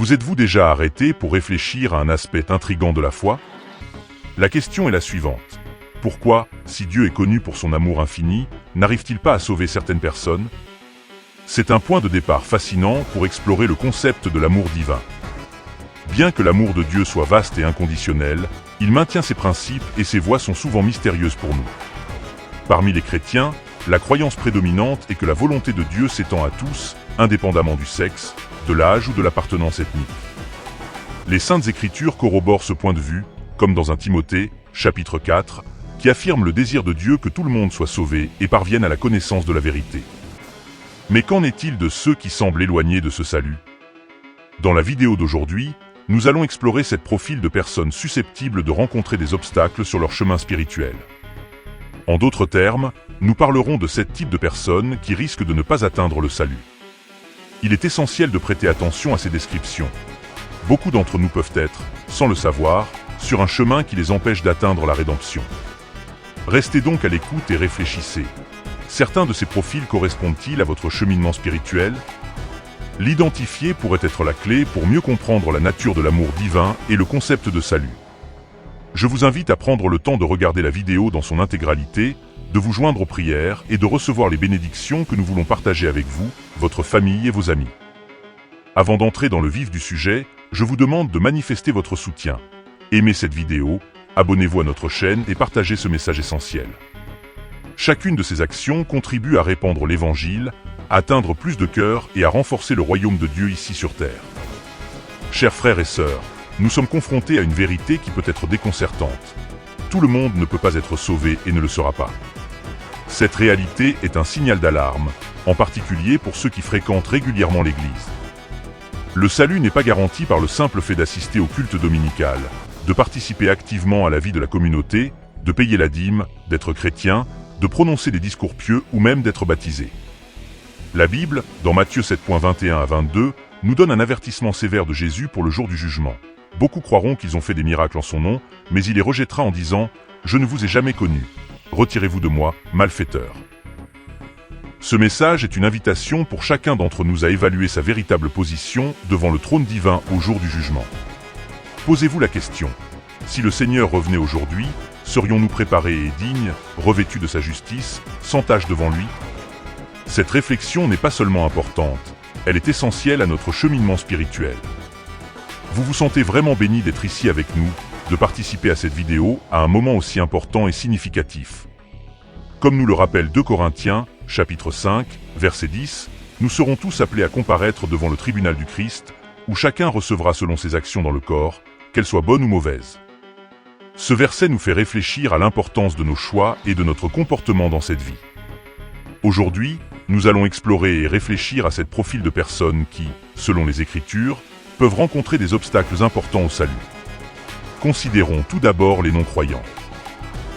Vous êtes-vous déjà arrêté pour réfléchir à un aspect intrigant de la foi? La question est la suivante. Pourquoi, si Dieu est connu pour son amour infini, n'arrive-t-il pas à sauver certaines personnes? C'est un point de départ fascinant pour explorer le concept de l'amour divin. Bien que l'amour de Dieu soit vaste et inconditionnel, il maintient ses principes et ses voies sont souvent mystérieuses pour nous. Parmi les chrétiens, la croyance prédominante est que la volonté de Dieu s'étend à tous, indépendamment du sexe, de l'âge ou de l'appartenance ethnique. Les Saintes Écritures corroborent ce point de vue, comme dans 1 Timothée, chapitre 4, qui affirme le désir de Dieu que tout le monde soit sauvé et parvienne à la connaissance de la vérité. Mais qu'en est-il de ceux qui semblent éloignés de ce salut? Dans la vidéo d'aujourd'hui, nous allons explorer cette profil de personnes susceptibles de rencontrer des obstacles sur leur chemin spirituel. En d'autres termes, nous parlerons de ce type de personnes qui risquent de ne pas atteindre le salut. Il est essentiel de prêter attention à ces descriptions. Beaucoup d'entre nous peuvent être, sans le savoir, sur un chemin qui les empêche d'atteindre la rédemption. Restez donc à l'écoute et réfléchissez. Certains de ces profils correspondent-ils à votre cheminement spirituel? L'identifier pourrait être la clé pour mieux comprendre la nature de l'amour divin et le concept de salut. Je vous invite à prendre le temps de regarder la vidéo dans son intégralité, de vous joindre aux prières et de recevoir les bénédictions que nous voulons partager avec vous, votre famille et vos amis. Avant d'entrer dans le vif du sujet, je vous demande de manifester votre soutien. Aimez cette vidéo, abonnez-vous à notre chaîne et partagez ce message essentiel. Chacune de ces actions contribue à répandre l'Évangile, à atteindre plus de cœurs et à renforcer le royaume de Dieu ici sur terre. Chers frères et sœurs, nous sommes confrontés à une vérité qui peut être déconcertante. Tout le monde ne peut pas être sauvé et ne le sera pas. Cette réalité est un signal d'alarme, en particulier pour ceux qui fréquentent régulièrement l'Église. Le salut n'est pas garanti par le simple fait d'assister au culte dominical, de participer activement à la vie de la communauté, de payer la dîme, d'être chrétien, de prononcer des discours pieux ou même d'être baptisé. La Bible, dans Matthieu 7.21 à 22, nous donne un avertissement sévère de Jésus pour le jour du jugement. Beaucoup croiront qu'ils ont fait des miracles en son nom, mais il les rejettera en disant « Je ne vous ai jamais connus. Retirez-vous de moi, malfaiteurs. » Ce message est une invitation pour chacun d'entre nous à évaluer sa véritable position devant le trône divin au jour du jugement. Posez-vous la question. Si le Seigneur revenait aujourd'hui, serions-nous préparés et dignes, revêtus de sa justice, sans tache devant lui? Cette réflexion n'est pas seulement importante, elle est essentielle à notre cheminement spirituel. Vous vous sentez vraiment béni d'être ici avec nous, de participer à cette vidéo à un moment aussi important et significatif. Comme nous le rappelle 2 Corinthiens, chapitre 5, verset 10, nous serons tous appelés à comparaître devant le tribunal du Christ, où chacun recevra selon ses actions dans le corps, qu'elles soient bonnes ou mauvaises. Ce verset nous fait réfléchir à l'importance de nos choix et de notre comportement dans cette vie. Aujourd'hui, nous allons explorer et réfléchir à cette profil de personnes qui, selon les Écritures, peuvent rencontrer des obstacles importants au salut. Considérons tout d'abord les non-croyants.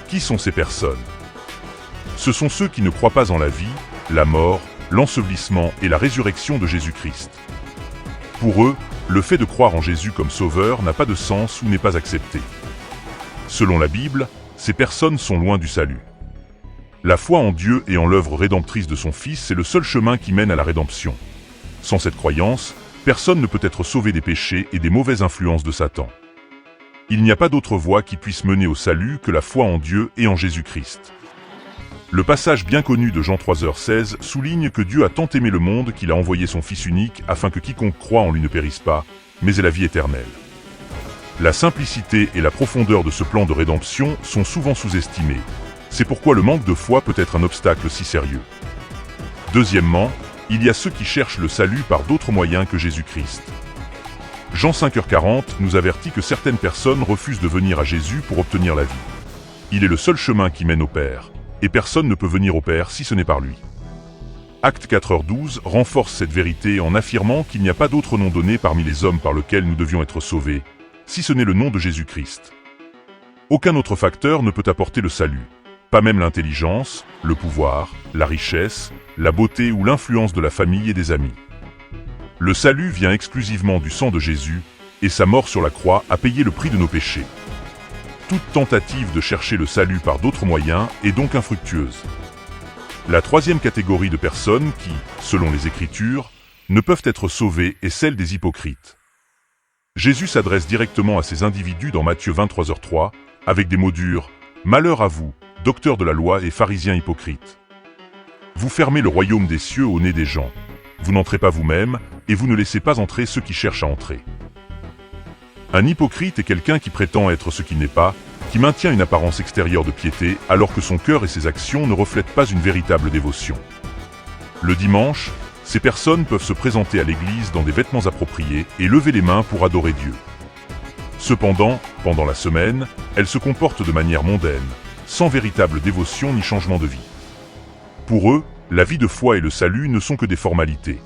Qui sont ces personnes? Ce sont ceux qui ne croient pas en la vie, la mort, l'ensevelissement et la résurrection de Jésus-Christ. Pour eux, le fait de croire en Jésus comme sauveur n'a pas de sens ou n'est pas accepté. Selon la Bible, ces personnes sont loin du salut. La foi en Dieu et en l'œuvre rédemptrice de son Fils est le seul chemin qui mène à la rédemption. Sans cette croyance, personne ne peut être sauvé des péchés et des mauvaises influences de Satan. Il n'y a pas d'autre voie qui puisse mener au salut que la foi en Dieu et en Jésus-Christ. Le passage bien connu de Jean 3h16 souligne que Dieu a tant aimé le monde qu'il a envoyé son Fils unique afin que quiconque croit en lui ne périsse pas, mais ait la vie éternelle. La simplicité et la profondeur de ce plan de rédemption sont souvent sous-estimées. C'est pourquoi le manque de foi peut être un obstacle si sérieux. Deuxièmement, il y a ceux qui cherchent le salut par d'autres moyens que Jésus-Christ. Jean 5h40 nous avertit que certaines personnes refusent de venir à Jésus pour obtenir la vie. Il est le seul chemin qui mène au Père, et personne ne peut venir au Père si ce n'est par lui. Acte 4h12 renforce cette vérité en affirmant qu'il n'y a pas d'autre nom donné parmi les hommes par lequel nous devions être sauvés, si ce n'est le nom de Jésus-Christ. Aucun autre facteur ne peut apporter le salut, pas même l'intelligence, le pouvoir, la richesse, la beauté ou l'influence de la famille et des amis. Le salut vient exclusivement du sang de Jésus, et sa mort sur la croix a payé le prix de nos péchés. Toute tentative de chercher le salut par d'autres moyens est donc infructueuse. La troisième catégorie de personnes qui, selon les Écritures, ne peuvent être sauvées est celle des hypocrites. Jésus s'adresse directement à ces individus dans Matthieu 23h03, avec des mots durs « Malheur à vous, docteurs de la loi et pharisiens hypocrites. Vous fermez le royaume des cieux au nez des gens. Vous n'entrez pas vous-même, et vous ne laissez pas entrer ceux qui cherchent à entrer. » Un hypocrite est quelqu'un qui prétend être ce qu'il n'est pas, qui maintient une apparence extérieure de piété, alors que son cœur et ses actions ne reflètent pas une véritable dévotion. Le dimanche, ces personnes peuvent se présenter à l'église dans des vêtements appropriés et lever les mains pour adorer Dieu. Cependant, pendant la semaine, elles se comportent de manière mondaine, sans véritable dévotion ni changement de vie. Pour eux, la vie de foi et le salut ne sont que des formalités.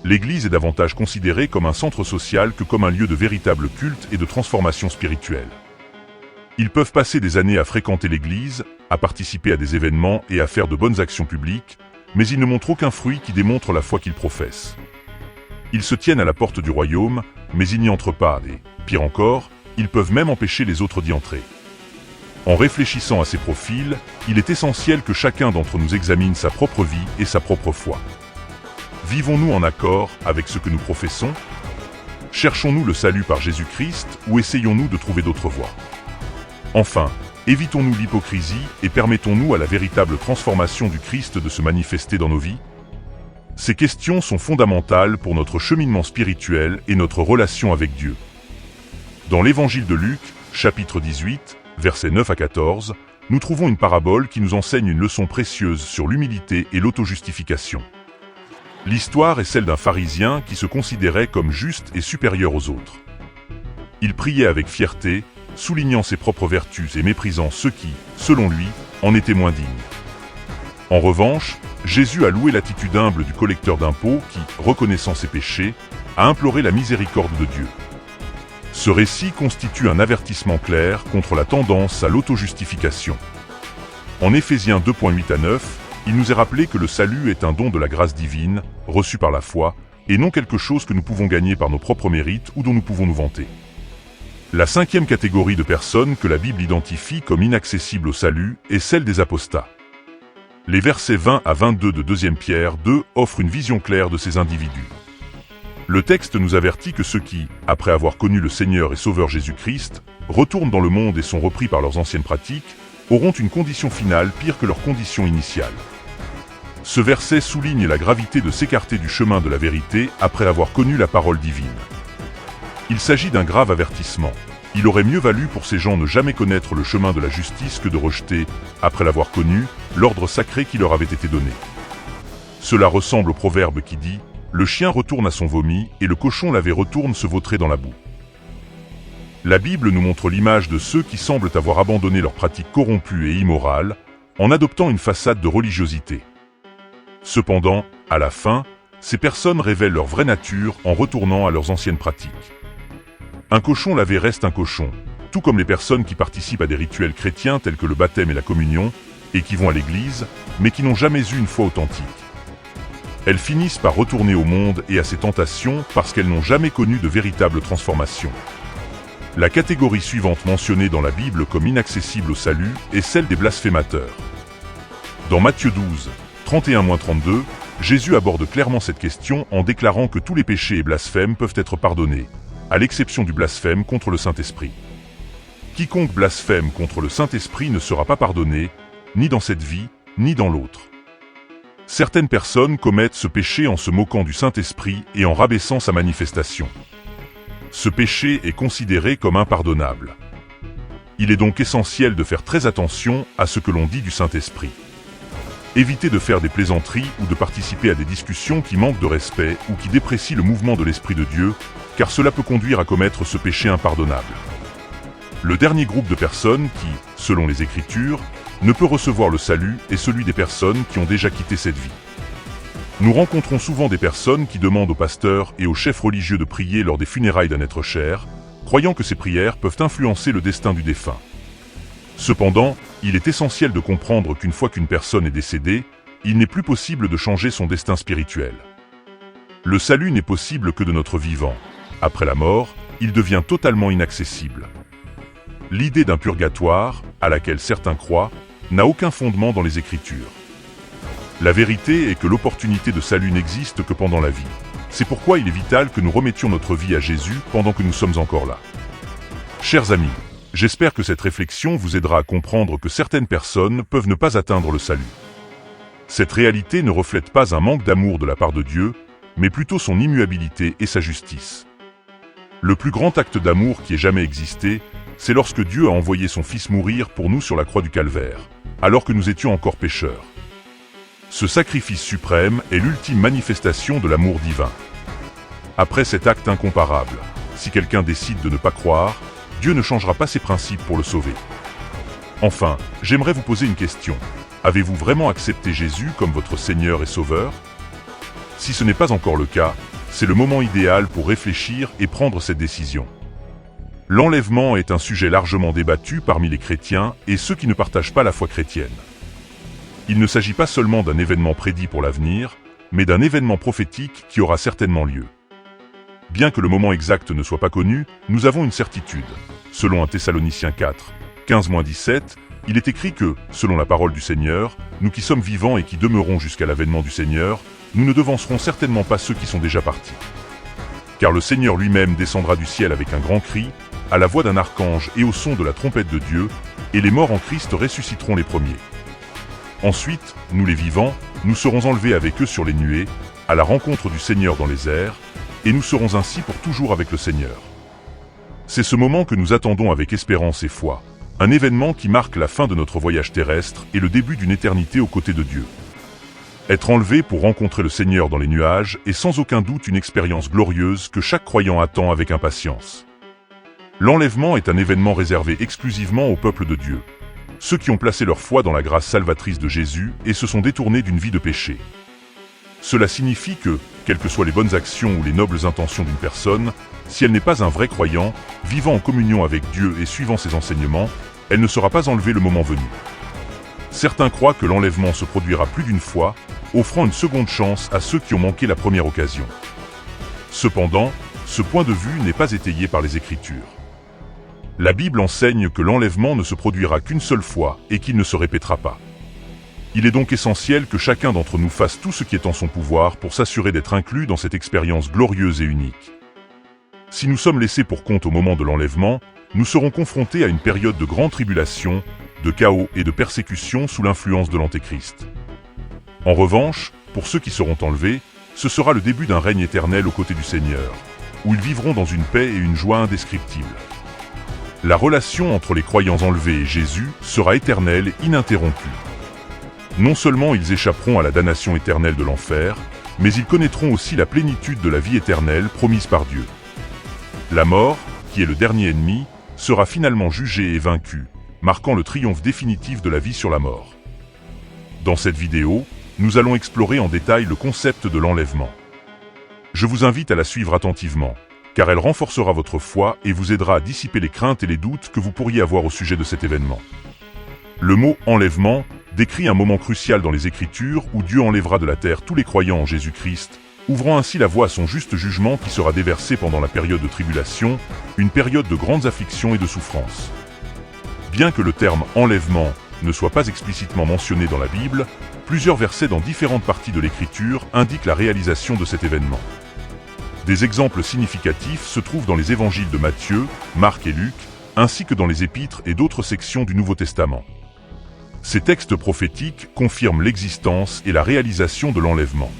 L'église est davantage considérée comme un centre social que comme un lieu de véritable culte et de transformation spirituelle. Ils peuvent passer des années à fréquenter l'église, à participer à des événements et à faire de bonnes actions publiques, mais ils ne montrent aucun fruit qui démontre la foi qu'ils professent. Ils se tiennent à la porte du royaume, mais ils n'y entrent pas et, pire encore, ils peuvent même empêcher les autres d'y entrer. En réfléchissant à ces profils, il est essentiel que chacun d'entre nous examine sa propre vie et sa propre foi. Vivons-nous en accord avec ce que nous professons? Cherchons-nous le salut par Jésus-Christ ou essayons-nous de trouver d'autres voies? Enfin, évitons-nous l'hypocrisie et permettons-nous à la véritable transformation du Christ de se manifester dans nos vies? Ces questions sont fondamentales pour notre cheminement spirituel et notre relation avec Dieu. Dans l'évangile de Luc, chapitre 18, versets 9 à 14, nous trouvons une parabole qui nous enseigne une leçon précieuse sur l'humilité et l'autojustification. L'histoire est celle d'un pharisien qui se considérait comme juste et supérieur aux autres. Il priait avec fierté, soulignant ses propres vertus et méprisant ceux qui, selon lui, en étaient moins dignes. En revanche, Jésus a loué l'attitude humble du collecteur d'impôts qui, reconnaissant ses péchés, a imploré la miséricorde de Dieu. Ce récit constitue un avertissement clair contre la tendance à l'autojustification. En Éphésiens 2.8 à 9, il nous est rappelé que le salut est un don de la grâce divine, reçu par la foi, et non quelque chose que nous pouvons gagner par nos propres mérites ou dont nous pouvons nous vanter. La cinquième catégorie de personnes que la Bible identifie comme inaccessibles au salut est celle des apostats. Les versets 20 à 22 de 2 Pierre 2 offrent une vision claire de ces individus. Le texte nous avertit que ceux qui, après avoir connu le Seigneur et Sauveur Jésus-Christ, retournent dans le monde et sont repris par leurs anciennes pratiques, auront une condition finale pire que leur condition initiale. Ce verset souligne la gravité de s'écarter du chemin de la vérité après avoir connu la parole divine. Il s'agit d'un grave avertissement. Il aurait mieux valu pour ces gens ne jamais connaître le chemin de la justice que de rejeter, après l'avoir connu, l'ordre sacré qui leur avait été donné. Cela ressemble au proverbe qui dit « Le chien retourne à son vomi et le cochon lavé retourne se vautrer dans la boue ». La Bible nous montre l'image de ceux qui semblent avoir abandonné leurs pratiques corrompues et immorales, en adoptant une façade de religiosité. Cependant, à la fin, ces personnes révèlent leur vraie nature en retournant à leurs anciennes pratiques. Un cochon lavé reste un cochon, tout comme les personnes qui participent à des rituels chrétiens tels que le baptême et la communion, et qui vont à l'église, mais qui n'ont jamais eu une foi authentique. Elles finissent par retourner au monde et à ses tentations parce qu'elles n'ont jamais connu de véritable transformation. La catégorie suivante mentionnée dans la Bible comme inaccessible au salut est celle des blasphémateurs. Dans Matthieu 12, 31-32, Jésus aborde clairement cette question en déclarant que tous les péchés et blasphèmes peuvent être pardonnés, à l'exception du blasphème contre le Saint-Esprit. Quiconque blasphème contre le Saint-Esprit ne sera pas pardonné, ni dans cette vie, ni dans l'autre. Certaines personnes commettent ce péché en se moquant du Saint-Esprit et en rabaissant sa manifestation. Ce péché est considéré comme impardonnable. Il est donc essentiel de faire très attention à ce que l'on dit du Saint-Esprit. Évitez de faire des plaisanteries ou de participer à des discussions qui manquent de respect ou qui déprécient le mouvement de l'Esprit de Dieu, car cela peut conduire à commettre ce péché impardonnable. Le dernier groupe de personnes qui, selon les Écritures, ne peut recevoir le salut est celui des personnes qui ont déjà quitté cette vie. Nous rencontrons souvent des personnes qui demandent aux pasteurs et aux chefs religieux de prier lors des funérailles d'un être cher, croyant que ces prières peuvent influencer le destin du défunt. Cependant, il est essentiel de comprendre qu'une fois qu'une personne est décédée, il n'est plus possible de changer son destin spirituel. Le salut n'est possible que de notre vivant. Après la mort, il devient totalement inaccessible. L'idée d'un purgatoire, à laquelle certains croient, n'a aucun fondement dans les Écritures. La vérité est que l'opportunité de salut n'existe que pendant la vie. C'est pourquoi il est vital que nous remettions notre vie à Jésus pendant que nous sommes encore là. Chers amis, j'espère que cette réflexion vous aidera à comprendre que certaines personnes peuvent ne pas atteindre le salut. Cette réalité ne reflète pas un manque d'amour de la part de Dieu, mais plutôt son immuabilité et sa justice. Le plus grand acte d'amour qui ait jamais existé, c'est lorsque Dieu a envoyé son Fils mourir pour nous sur la croix du Calvaire, alors que nous étions encore pécheurs. Ce sacrifice suprême est l'ultime manifestation de l'amour divin. Après cet acte incomparable, si quelqu'un décide de ne pas croire, Dieu ne changera pas ses principes pour le sauver. Enfin, j'aimerais vous poser une question. Avez-vous vraiment accepté Jésus comme votre Seigneur et Sauveur? Si ce n'est pas encore le cas, c'est le moment idéal pour réfléchir et prendre cette décision. L'enlèvement est un sujet largement débattu parmi les chrétiens et ceux qui ne partagent pas la foi chrétienne. Il ne s'agit pas seulement d'un événement prédit pour l'avenir, mais d'un événement prophétique qui aura certainement lieu. Bien que le moment exact ne soit pas connu, nous avons une certitude. Selon 1 Thessaloniciens 4, 15-17, il est écrit que, selon la parole du Seigneur, nous qui sommes vivants et qui demeurons jusqu'à l'avènement du Seigneur, nous ne devancerons certainement pas ceux qui sont déjà partis. Car le Seigneur lui-même descendra du ciel avec un grand cri, à la voix d'un archange et au son de la trompette de Dieu, et les morts en Christ ressusciteront les premiers. Ensuite, nous les vivants, nous serons enlevés avec eux sur les nuées, à la rencontre du Seigneur dans les airs, et nous serons ainsi pour toujours avec le Seigneur. C'est ce moment que nous attendons avec espérance et foi, un événement qui marque la fin de notre voyage terrestre et le début d'une éternité aux côtés de Dieu. Être enlevé pour rencontrer le Seigneur dans les nuages est sans aucun doute une expérience glorieuse que chaque croyant attend avec impatience. L'enlèvement est un événement réservé exclusivement au peuple de Dieu, ceux qui ont placé leur foi dans la grâce salvatrice de Jésus et se sont détournés d'une vie de péché. Cela signifie que, quelles que soient les bonnes actions ou les nobles intentions d'une personne, si elle n'est pas un vrai croyant, vivant en communion avec Dieu et suivant ses enseignements, elle ne sera pas enlevée le moment venu. Certains croient que l'enlèvement se produira plus d'une fois, offrant une seconde chance à ceux qui ont manqué la première occasion. Cependant, ce point de vue n'est pas étayé par les Écritures. La Bible enseigne que l'enlèvement ne se produira qu'une seule fois et qu'il ne se répétera pas. Il est donc essentiel que chacun d'entre nous fasse tout ce qui est en son pouvoir pour s'assurer d'être inclus dans cette expérience glorieuse et unique. Si nous sommes laissés pour compte au moment de l'enlèvement, nous serons confrontés à une période de grande tribulation, de chaos et de persécution sous l'influence de l'Antéchrist. En revanche, pour ceux qui seront enlevés, ce sera le début d'un règne éternel aux côtés du Seigneur, où ils vivront dans une paix et une joie indescriptibles. La relation entre les croyants enlevés et Jésus sera éternelle et ininterrompue. Non seulement ils échapperont à la damnation éternelle de l'enfer, mais ils connaîtront aussi la plénitude de la vie éternelle promise par Dieu. La mort, qui est le dernier ennemi, sera finalement jugée et vaincue, marquant le triomphe définitif de la vie sur la mort. Dans cette vidéo, nous allons explorer en détail le concept de l'enlèvement. Je vous invite à la suivre attentivement, car elle renforcera votre foi et vous aidera à dissiper les craintes et les doutes que vous pourriez avoir au sujet de cet événement. Le mot « enlèvement » décrit un moment crucial dans les Écritures où Dieu enlèvera de la terre tous les croyants en Jésus-Christ, ouvrant ainsi la voie à son juste jugement qui sera déversé pendant la période de tribulation, une période de grandes afflictions et de souffrances. Bien que le terme « enlèvement » ne soit pas explicitement mentionné dans la Bible, plusieurs versets dans différentes parties de l'Écriture indiquent la réalisation de cet événement. Des exemples significatifs se trouvent dans les évangiles de Matthieu, Marc et Luc, ainsi que dans les épîtres et d'autres sections du Nouveau Testament. Ces textes prophétiques confirment l'existence et la réalisation de l'enlèvement.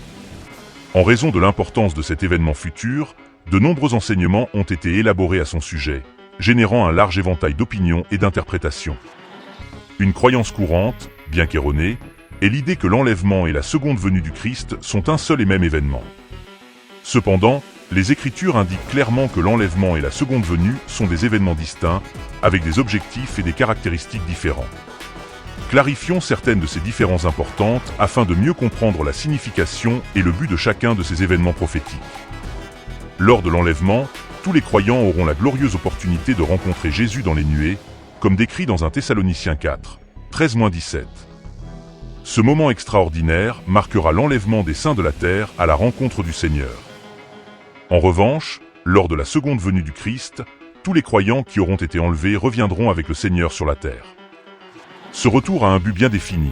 En raison de l'importance de cet événement futur, de nombreux enseignements ont été élaborés à son sujet, générant un large éventail d'opinions et d'interprétations. Une croyance courante, bien qu'erronée, est l'idée que l'enlèvement et la seconde venue du Christ sont un seul et même événement. Cependant, les Écritures indiquent clairement que l'enlèvement et la seconde venue sont des événements distincts, avec des objectifs et des caractéristiques différents. Clarifions certaines de ces différences importantes afin de mieux comprendre la signification et le but de chacun de ces événements prophétiques. Lors de l'enlèvement, tous les croyants auront la glorieuse opportunité de rencontrer Jésus dans les nuées, comme décrit dans 1 Thessaloniciens 4, 13-17. Ce moment extraordinaire marquera l'enlèvement des saints de la terre à la rencontre du Seigneur. En revanche, lors de la seconde venue du Christ, tous les croyants qui auront été enlevés reviendront avec le Seigneur sur la terre. Ce retour a un but bien défini,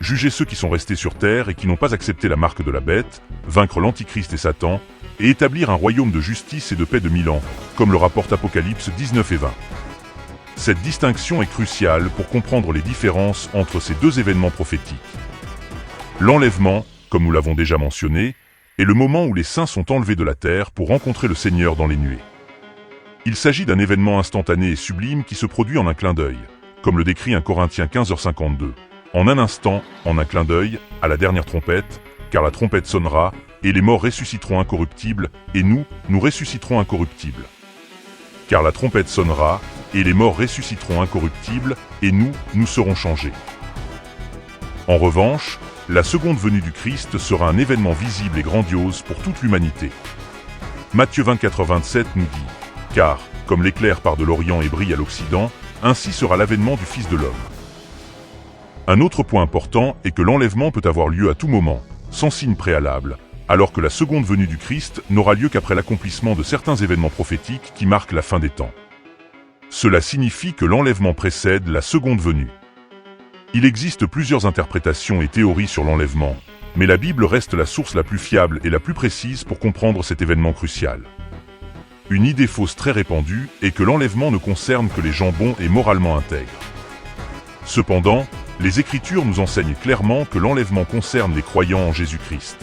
juger ceux qui sont restés sur terre et qui n'ont pas accepté la marque de la bête, vaincre l'Antichrist et Satan, et établir un royaume de justice et de paix de 1000 ans, comme le rapporte Apocalypse 19 et 20. Cette distinction est cruciale pour comprendre les différences entre ces deux événements prophétiques. L'enlèvement, comme nous l'avons déjà mentionné, est le moment où les saints sont enlevés de la terre pour rencontrer le Seigneur dans les nuées. Il s'agit d'un événement instantané et sublime qui se produit en un clin d'œil, comme le décrit 1 Corinthiens 15h52. En un instant, en un clin d'œil, à la dernière trompette, car la trompette sonnera, et les morts ressusciteront incorruptibles, et nous ressusciterons incorruptibles. Car la trompette sonnera, et les morts ressusciteront incorruptibles, et nous serons changés. En revanche, la seconde venue du Christ sera un événement visible et grandiose pour toute l'humanité. Matthieu 24-27 nous dit « Car, comme l'éclair part de l'Orient et brille à l'Occident, ainsi sera l'avènement du Fils de l'homme. » Un autre point important est que l'enlèvement peut avoir lieu à tout moment, sans signe préalable, alors que la seconde venue du Christ n'aura lieu qu'après l'accomplissement de certains événements prophétiques qui marquent la fin des temps. Cela signifie que l'enlèvement précède la seconde venue. Il existe plusieurs interprétations et théories sur l'enlèvement, mais la Bible reste la source la plus fiable et la plus précise pour comprendre cet événement crucial. Une idée fausse très répandue est que l'enlèvement ne concerne que les gens bons et moralement intègres. Cependant, les Écritures nous enseignent clairement que l'enlèvement concerne les croyants en Jésus-Christ.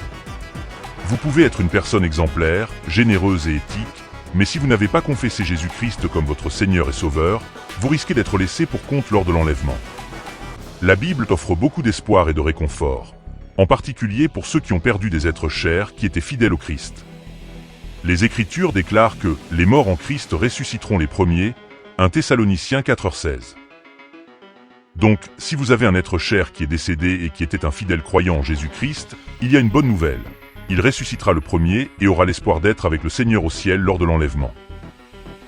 Vous pouvez être une personne exemplaire, généreuse et éthique, mais si vous n'avez pas confessé Jésus-Christ comme votre Seigneur et Sauveur, vous risquez d'être laissé pour compte lors de l'enlèvement. La Bible offre beaucoup d'espoir et de réconfort, en particulier pour ceux qui ont perdu des êtres chers qui étaient fidèles au Christ. Les Écritures déclarent que « les morts en Christ ressusciteront les premiers » 1 Thessaloniciens 4,16. Donc, si vous avez un être cher qui est décédé et qui était un fidèle croyant en Jésus-Christ, il y a une bonne nouvelle. Il ressuscitera le premier et aura l'espoir d'être avec le Seigneur au ciel lors de l'enlèvement.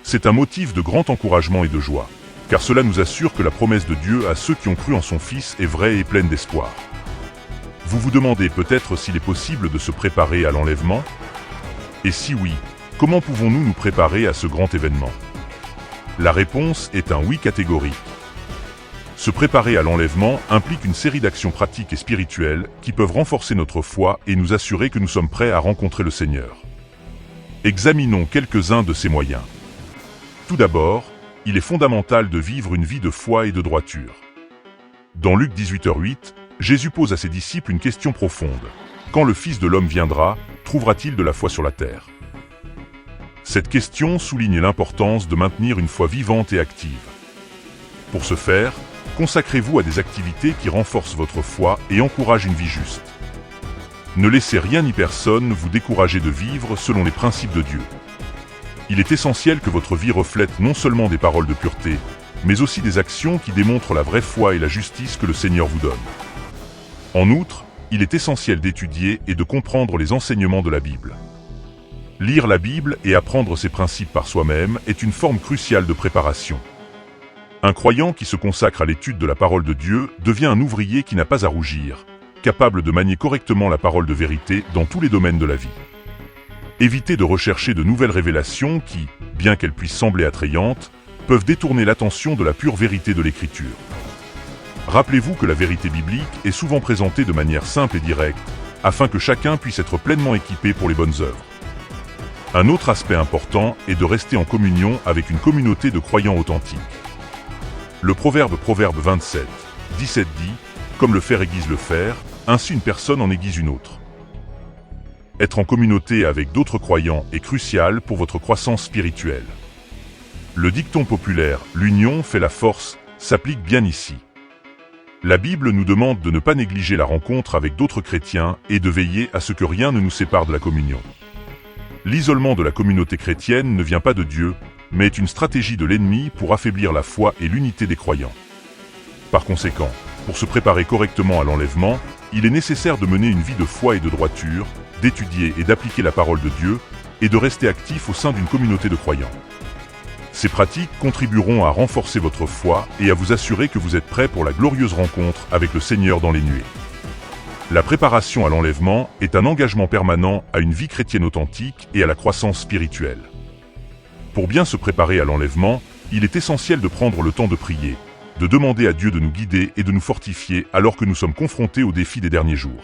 C'est un motif de grand encouragement et de joie, car cela nous assure que la promesse de Dieu à ceux qui ont cru en son Fils est vraie et pleine d'espoir. Vous vous demandez peut-être s'il est possible de se préparer à l'enlèvement ? Et si oui, comment pouvons-nous nous préparer à ce grand événement ? La réponse est un oui catégorique. Se préparer à l'enlèvement implique une série d'actions pratiques et spirituelles qui peuvent renforcer notre foi et nous assurer que nous sommes prêts à rencontrer le Seigneur. Examinons quelques-uns de ces moyens. Tout d'abord, il est fondamental de vivre une vie de foi et de droiture. Dans Luc 18h08, Jésus pose à ses disciples une question profonde. Quand le Fils de l'homme viendra, trouvera-t-il de la foi sur la terre ? Cette question souligne l'importance de maintenir une foi vivante et active. Pour ce faire, consacrez-vous à des activités qui renforcent votre foi et encouragent une vie juste. Ne laissez rien ni personne vous décourager de vivre selon les principes de Dieu. Il est essentiel que votre vie reflète non seulement des paroles de pureté, mais aussi des actions qui démontrent la vraie foi et la justice que le Seigneur vous donne. En outre, il est essentiel d'étudier et de comprendre les enseignements de la Bible. Lire la Bible et apprendre ses principes par soi-même est une forme cruciale de préparation. Un croyant qui se consacre à l'étude de la parole de Dieu devient un ouvrier qui n'a pas à rougir, capable de manier correctement la parole de vérité dans tous les domaines de la vie. Évitez de rechercher de nouvelles révélations qui, bien qu'elles puissent sembler attrayantes, peuvent détourner l'attention de la pure vérité de l'Écriture. Rappelez-vous que la vérité biblique est souvent présentée de manière simple et directe, afin que chacun puisse être pleinement équipé pour les bonnes œuvres. Un autre aspect important est de rester en communion avec une communauté de croyants authentiques. Le Proverbe 27, 17 dit « Comme le fer aiguise le fer, ainsi une personne en aiguise une autre ». Être en communauté avec d'autres croyants est crucial pour votre croissance spirituelle. Le dicton populaire « L'union fait la force » s'applique bien ici. La Bible nous demande de ne pas négliger la rencontre avec d'autres chrétiens et de veiller à ce que rien ne nous sépare de la communion. L'isolement de la communauté chrétienne ne vient pas de Dieu, mais est une stratégie de l'ennemi pour affaiblir la foi et l'unité des croyants. Par conséquent, pour se préparer correctement à l'enlèvement, il est nécessaire de mener une vie de foi et de droiture, d'étudier et d'appliquer la parole de Dieu, et de rester actif au sein d'une communauté de croyants. Ces pratiques contribueront à renforcer votre foi et à vous assurer que vous êtes prêt pour la glorieuse rencontre avec le Seigneur dans les nuées. La préparation à l'enlèvement est un engagement permanent à une vie chrétienne authentique et à la croissance spirituelle. Pour bien se préparer à l'enlèvement, il est essentiel de prendre le temps de prier, de demander à Dieu de nous guider et de nous fortifier alors que nous sommes confrontés aux défis des derniers jours.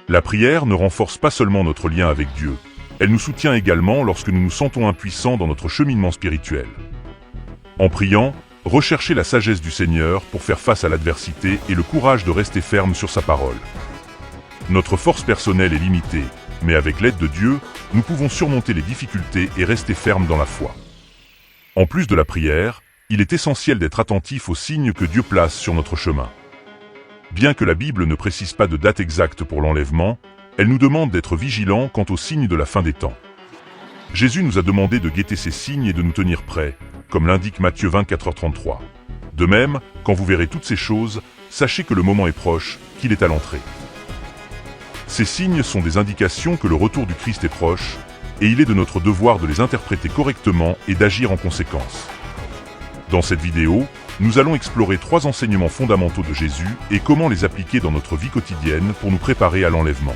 La prière ne renforce pas seulement notre lien avec Dieu, elle nous soutient également lorsque nous nous sentons impuissants dans notre cheminement spirituel. En priant, recherchez la sagesse du Seigneur pour faire face à l'adversité et le courage de rester ferme sur sa parole. Notre force personnelle est limitée, mais avec l'aide de Dieu, nous pouvons surmonter les difficultés et rester fermes dans la foi. En plus de la prière, il est essentiel d'être attentif aux signes que Dieu place sur notre chemin. Bien que la Bible ne précise pas de date exacte pour l'enlèvement, elle nous demande d'être vigilants quant aux signes de la fin des temps. Jésus nous a demandé de guetter ces signes et de nous tenir prêts, comme l'indique Matthieu 24h33. De même, quand vous verrez toutes ces choses, sachez que le moment est proche, qu'il est à l'entrée. Ces signes sont des indications que le retour du Christ est proche, et il est de notre devoir de les interpréter correctement et d'agir en conséquence. Dans cette vidéo, nous allons explorer 3 enseignements fondamentaux de Jésus et comment les appliquer dans notre vie quotidienne pour nous préparer à l'enlèvement.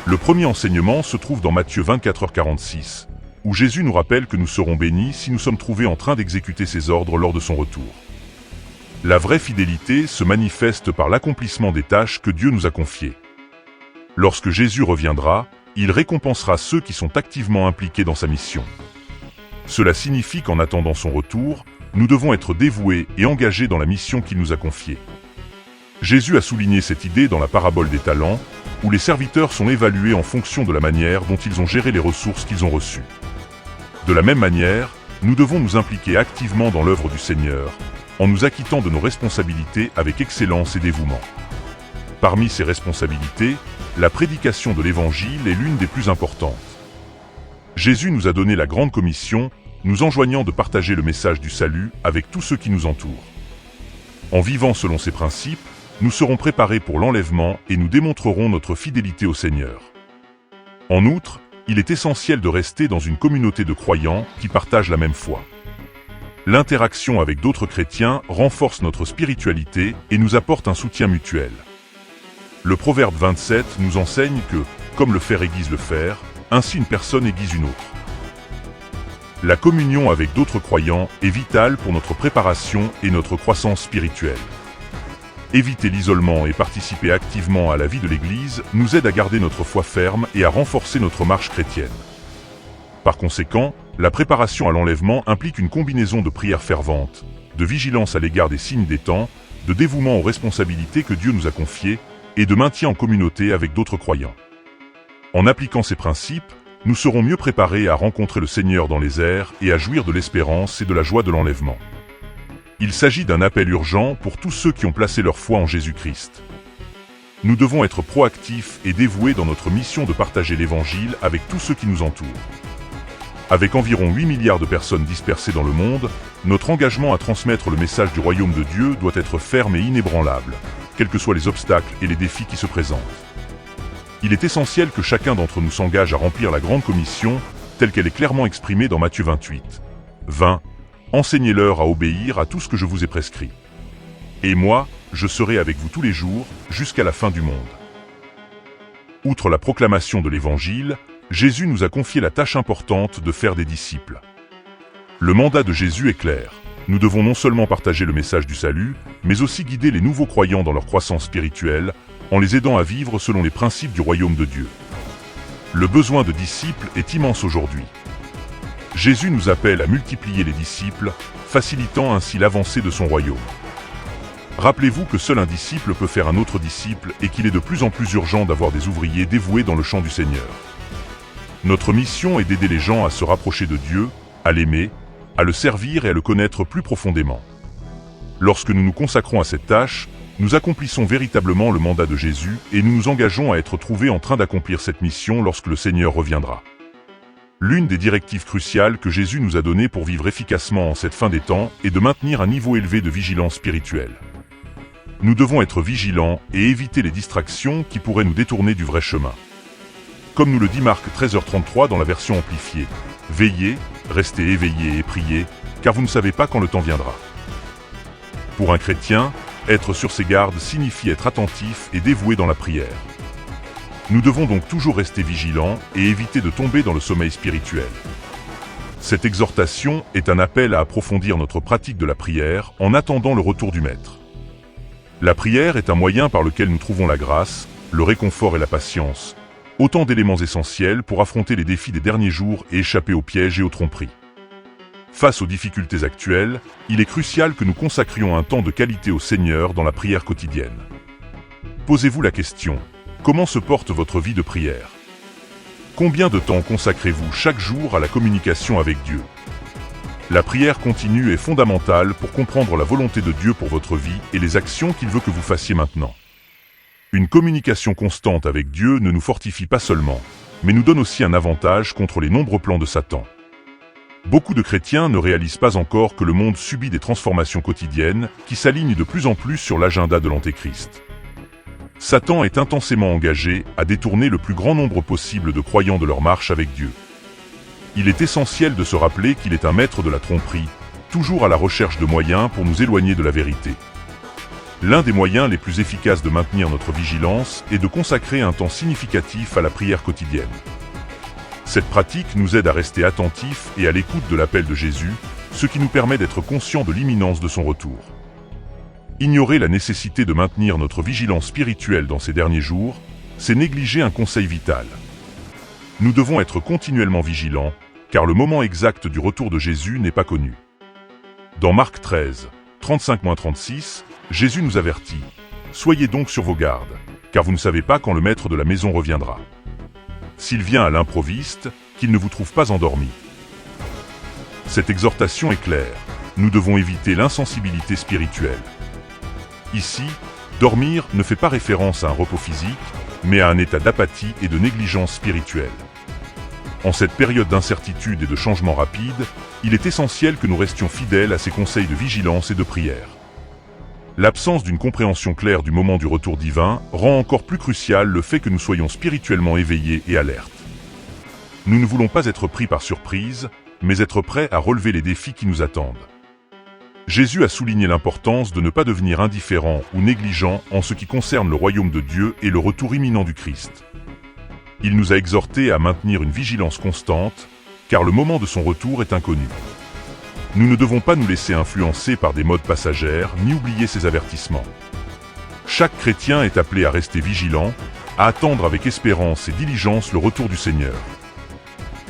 Le premier enseignement se trouve dans Matthieu 24h46, où Jésus nous rappelle que nous serons bénis si nous sommes trouvés en train d'exécuter ses ordres lors de son retour. La vraie fidélité se manifeste par l'accomplissement des tâches que Dieu nous a confiées. Lorsque Jésus reviendra, il récompensera ceux qui sont activement impliqués dans sa mission. Cela signifie qu'en attendant son retour, nous devons être dévoués et engagés dans la mission qu'il nous a confiée. Jésus a souligné cette idée dans la parabole des talents, où les serviteurs sont évalués en fonction de la manière dont ils ont géré les ressources qu'ils ont reçues. De la même manière, nous devons nous impliquer activement dans l'œuvre du Seigneur, en nous acquittant de nos responsabilités avec excellence et dévouement. Parmi ces responsabilités, la prédication de l'Évangile est l'une des plus importantes. Jésus nous a donné la grande commission, nous enjoignant de partager le message du salut avec tous ceux qui nous entourent. En vivant selon ces principes, nous serons préparés pour l'enlèvement et nous démontrerons notre fidélité au Seigneur. En outre, il est essentiel de rester dans une communauté de croyants qui partagent la même foi. L'interaction avec d'autres chrétiens renforce notre spiritualité et nous apporte un soutien mutuel. Le Proverbe 27 nous enseigne que, comme le fer aiguise le fer, ainsi une personne aiguise une autre. La communion avec d'autres croyants est vitale pour notre préparation et notre croissance spirituelle. Éviter l'isolement et participer activement à la vie de l'Église nous aide à garder notre foi ferme et à renforcer notre marche chrétienne. Par conséquent, la préparation à l'enlèvement implique une combinaison de prières ferventes, de vigilance à l'égard des signes des temps, de dévouement aux responsabilités que Dieu nous a confiées et de maintien en communauté avec d'autres croyants. En appliquant ces principes, nous serons mieux préparés à rencontrer le Seigneur dans les airs et à jouir de l'espérance et de la joie de l'enlèvement. Il s'agit d'un appel urgent pour tous ceux qui ont placé leur foi en Jésus-Christ. Nous devons être proactifs et dévoués dans notre mission de partager l'Évangile avec tous ceux qui nous entourent. Avec environ 8 milliards de personnes dispersées dans le monde, notre engagement à transmettre le message du royaume de Dieu doit être ferme et inébranlable, quels que soient les obstacles et les défis qui se présentent. Il est essentiel que chacun d'entre nous s'engage à remplir la grande commission, telle qu'elle est clairement exprimée dans Matthieu 28. 20. Enseignez-leur à obéir à tout ce que je vous ai prescrit. Et moi, je serai avec vous tous les jours, jusqu'à la fin du monde. Outre la proclamation de l'Évangile, Jésus nous a confié la tâche importante de faire des disciples. Le mandat de Jésus est clair. Nous devons non seulement partager le message du salut, mais aussi guider les nouveaux croyants dans leur croissance spirituelle, en les aidant à vivre selon les principes du royaume de Dieu. Le besoin de disciples est immense aujourd'hui. Jésus nous appelle à multiplier les disciples, facilitant ainsi l'avancée de son royaume. Rappelez-vous que seul un disciple peut faire un autre disciple et qu'il est de plus en plus urgent d'avoir des ouvriers dévoués dans le champ du Seigneur. Notre mission est d'aider les gens à se rapprocher de Dieu, à l'aimer, à le servir et à le connaître plus profondément. Lorsque nous nous consacrons à cette tâche, nous accomplissons véritablement le mandat de Jésus et nous nous engageons à être trouvés en train d'accomplir cette mission lorsque le Seigneur reviendra. L'une des directives cruciales que Jésus nous a données pour vivre efficacement en cette fin des temps est de maintenir un niveau élevé de vigilance spirituelle. Nous devons être vigilants et éviter les distractions qui pourraient nous détourner du vrai chemin. Comme nous le dit Marc 13h33 dans la version amplifiée, « Veillez, restez éveillés et priez, car vous ne savez pas quand le temps viendra. » Pour un chrétien, être sur ses gardes signifie être attentif et dévoué dans la prière. Nous devons donc toujours rester vigilants et éviter de tomber dans le sommeil spirituel. Cette exhortation est un appel à approfondir notre pratique de la prière en attendant le retour du Maître. La prière est un moyen par lequel nous trouvons la grâce, le réconfort et la patience, autant d'éléments essentiels pour affronter les défis des derniers jours et échapper aux pièges et aux tromperies. Face aux difficultés actuelles, il est crucial que nous consacrions un temps de qualité au Seigneur dans la prière quotidienne. Posez-vous la question, comment se porte votre vie de prière ? Combien de temps consacrez-vous chaque jour à la communication avec Dieu ? La prière continue est fondamentale pour comprendre la volonté de Dieu pour votre vie et les actions qu'il veut que vous fassiez maintenant. Une communication constante avec Dieu ne nous fortifie pas seulement, mais nous donne aussi un avantage contre les nombreux plans de Satan. Beaucoup de chrétiens ne réalisent pas encore que le monde subit des transformations quotidiennes qui s'alignent de plus en plus sur l'agenda de l'Antéchrist. Satan est intensément engagé à détourner le plus grand nombre possible de croyants de leur marche avec Dieu. Il est essentiel de se rappeler qu'il est un maître de la tromperie, toujours à la recherche de moyens pour nous éloigner de la vérité. L'un des moyens les plus efficaces de maintenir notre vigilance est de consacrer un temps significatif à la prière quotidienne. Cette pratique nous aide à rester attentifs et à l'écoute de l'appel de Jésus, ce qui nous permet d'être conscients de l'imminence de son retour. Ignorer la nécessité de maintenir notre vigilance spirituelle dans ces derniers jours, c'est négliger un conseil vital. Nous devons être continuellement vigilants, car le moment exact du retour de Jésus n'est pas connu. Dans Marc 13, 35-36, Jésus nous avertit « Soyez donc sur vos gardes, car vous ne savez pas quand le maître de la maison reviendra. S'il vient à l'improviste, qu'il ne vous trouve pas endormi. » Cette exhortation est claire. Nous devons éviter l'insensibilité spirituelle. Ici, dormir ne fait pas référence à un repos physique, mais à un état d'apathie et de négligence spirituelle. En cette période d'incertitude et de changement rapide, il est essentiel que nous restions fidèles à ces conseils de vigilance et de prière. L'absence d'une compréhension claire du moment du retour divin rend encore plus crucial le fait que nous soyons spirituellement éveillés et alertes. Nous ne voulons pas être pris par surprise, mais être prêts à relever les défis qui nous attendent. Jésus a souligné l'importance de ne pas devenir indifférent ou négligent en ce qui concerne le royaume de Dieu et le retour imminent du Christ. Il nous a exhortés à maintenir une vigilance constante, car le moment de son retour est inconnu. Nous ne devons pas nous laisser influencer par des modes passagères, ni oublier ces avertissements. Chaque chrétien est appelé à rester vigilant, à attendre avec espérance et diligence le retour du Seigneur.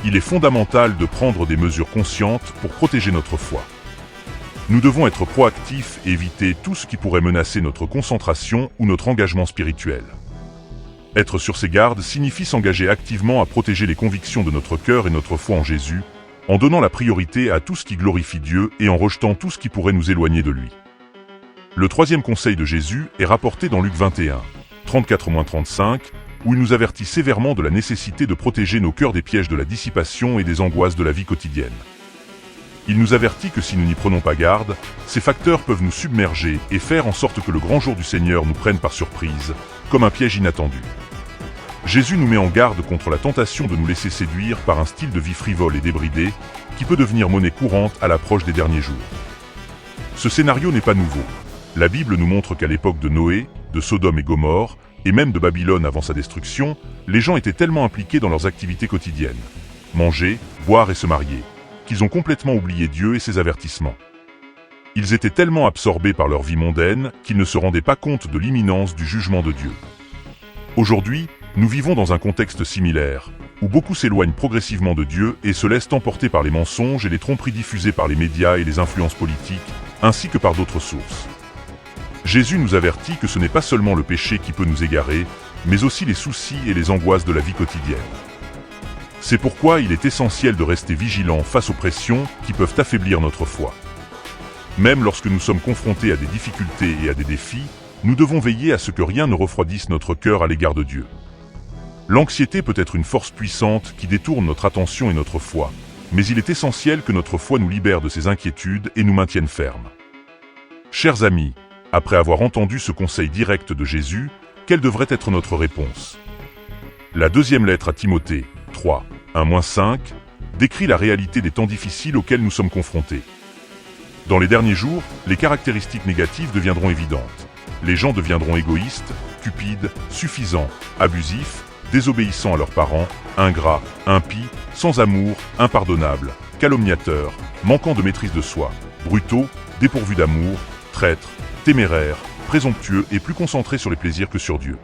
Il est fondamental de prendre des mesures conscientes pour protéger notre foi. Nous devons être proactifs et éviter tout ce qui pourrait menacer notre concentration ou notre engagement spirituel. Être sur ses gardes signifie s'engager activement à protéger les convictions de notre cœur et notre foi en Jésus, en donnant la priorité à tout ce qui glorifie Dieu et en rejetant tout ce qui pourrait nous éloigner de lui. Le troisième conseil de Jésus est rapporté dans Luc 21, 34-35, où il nous avertit sévèrement de la nécessité de protéger nos cœurs des pièges de la dissipation et des angoisses de la vie quotidienne. Il nous avertit que si nous n'y prenons pas garde, ces facteurs peuvent nous submerger et faire en sorte que le grand jour du Seigneur nous prenne par surprise, comme un piège inattendu. Jésus nous met en garde contre la tentation de nous laisser séduire par un style de vie frivole et débridé qui peut devenir monnaie courante à l'approche des derniers jours. Ce scénario n'est pas nouveau. La Bible nous montre qu'à l'époque de Noé, de Sodome et Gomorrhe, et même de Babylone avant sa destruction, les gens étaient tellement impliqués dans leurs activités quotidiennes, manger, boire et se marier, qu'ils ont complètement oublié Dieu et ses avertissements. Ils étaient tellement absorbés par leur vie mondaine qu'ils ne se rendaient pas compte de l'imminence du jugement de Dieu. Aujourd'hui, nous vivons dans un contexte similaire, où beaucoup s'éloignent progressivement de Dieu et se laissent emporter par les mensonges et les tromperies diffusées par les médias et les influences politiques, ainsi que par d'autres sources. Jésus nous avertit que ce n'est pas seulement le péché qui peut nous égarer, mais aussi les soucis et les angoisses de la vie quotidienne. C'est pourquoi il est essentiel de rester vigilant face aux pressions qui peuvent affaiblir notre foi. Même lorsque nous sommes confrontés à des difficultés et à des défis, nous devons veiller à ce que rien ne refroidisse notre cœur à l'égard de Dieu. L'anxiété peut être une force puissante qui détourne notre attention et notre foi, mais il est essentiel que notre foi nous libère de ces inquiétudes et nous maintienne fermes. Chers amis, après avoir entendu ce conseil direct de Jésus, quelle devrait être notre réponse ? La deuxième lettre à Timothée, 3, 1-5, décrit la réalité des temps difficiles auxquels nous sommes confrontés. Dans les derniers jours, les caractéristiques négatives deviendront évidentes. Les gens deviendront égoïstes, cupides, suffisants, abusifs, désobéissants à leurs parents, ingrats, impies, sans amour, impardonnables, calomniateurs, manquant de maîtrise de soi, brutaux, dépourvus d'amour, traîtres, téméraires, présomptueux et plus concentrés sur les plaisirs que sur Dieu.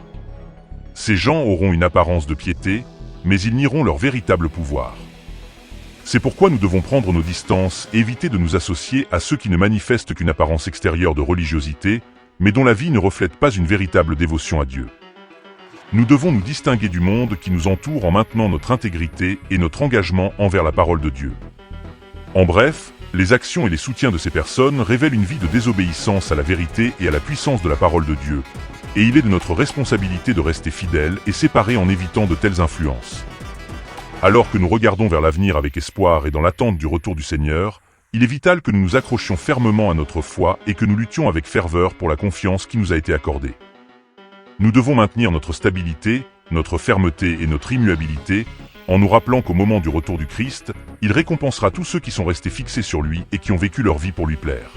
Ces gens auront une apparence de piété, mais ils nieront leur véritable pouvoir. C'est pourquoi nous devons prendre nos distances et éviter de nous associer à ceux qui ne manifestent qu'une apparence extérieure de religiosité, mais dont la vie ne reflète pas une véritable dévotion à Dieu. Nous devons nous distinguer du monde qui nous entoure en maintenant notre intégrité et notre engagement envers la parole de Dieu. En bref, les actions et les soutiens de ces personnes révèlent une vie de désobéissance à la vérité et à la puissance de la parole de Dieu, et il est de notre responsabilité de rester fidèles et séparés en évitant de telles influences. Alors que nous regardons vers l'avenir avec espoir et dans l'attente du retour du Seigneur, il est vital que nous nous accrochions fermement à notre foi et que nous luttions avec ferveur pour la confiance qui nous a été accordée. Nous devons maintenir notre stabilité, notre fermeté et notre immuabilité, en nous rappelant qu'au moment du retour du Christ, il récompensera tous ceux qui sont restés fixés sur lui et qui ont vécu leur vie pour lui plaire.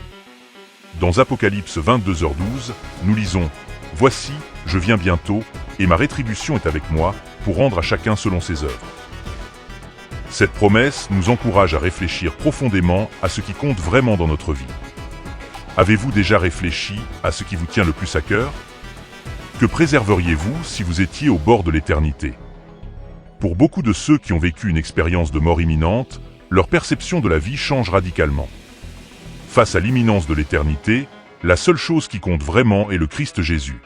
Dans Apocalypse 22h12, nous lisons « Voici, je viens bientôt, et ma rétribution est avec moi, pour rendre à chacun selon ses œuvres. » Cette promesse nous encourage à réfléchir profondément à ce qui compte vraiment dans notre vie. Avez-vous déjà réfléchi à ce qui vous tient le plus à cœur? Que préserveriez-vous si vous étiez au bord de l'éternité? Pour beaucoup de ceux qui ont vécu une expérience de mort imminente, leur perception de la vie change radicalement. Face à l'imminence de l'éternité, la seule chose qui compte vraiment est le Christ Jésus.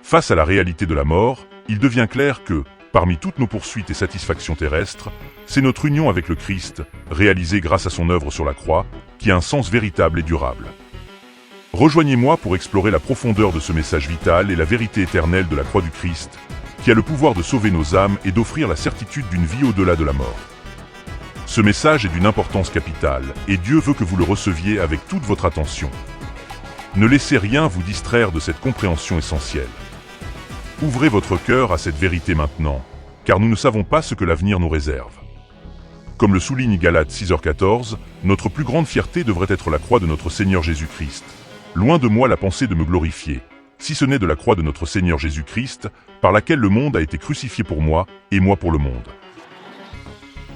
Face à la réalité de la mort, il devient clair que, parmi toutes nos poursuites et satisfactions terrestres, c'est notre union avec le Christ, réalisée grâce à son œuvre sur la croix, qui a un sens véritable et durable. Rejoignez-moi pour explorer la profondeur de ce message vital et la vérité éternelle de la croix du Christ, qui a le pouvoir de sauver nos âmes et d'offrir la certitude d'une vie au-delà de la mort. Ce message est d'une importance capitale, et Dieu veut que vous le receviez avec toute votre attention. Ne laissez rien vous distraire de cette compréhension essentielle. Ouvrez votre cœur à cette vérité maintenant, car nous ne savons pas ce que l'avenir nous réserve. Comme le souligne Galates 6h14, notre plus grande fierté devrait être la croix de notre Seigneur Jésus-Christ. Loin de moi la pensée de me glorifier, si ce n'est de la croix de notre Seigneur Jésus-Christ, par laquelle le monde a été crucifié pour moi, et moi pour le monde.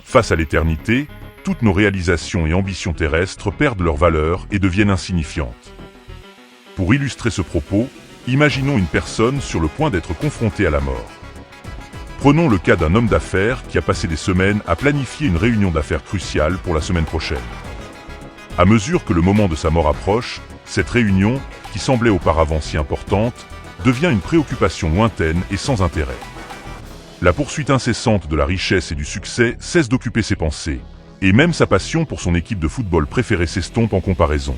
Face à l'éternité, toutes nos réalisations et ambitions terrestres perdent leur valeur et deviennent insignifiantes. Pour illustrer ce propos, imaginons une personne sur le point d'être confrontée à la mort. Prenons le cas d'un homme d'affaires qui a passé des semaines à planifier une réunion d'affaires cruciale pour la semaine prochaine. À mesure que le moment de sa mort approche, cette réunion, qui semblait auparavant si importante, devient une préoccupation lointaine et sans intérêt. La poursuite incessante de la richesse et du succès cesse d'occuper ses pensées, et même sa passion pour son équipe de football préférée s'estompe en comparaison.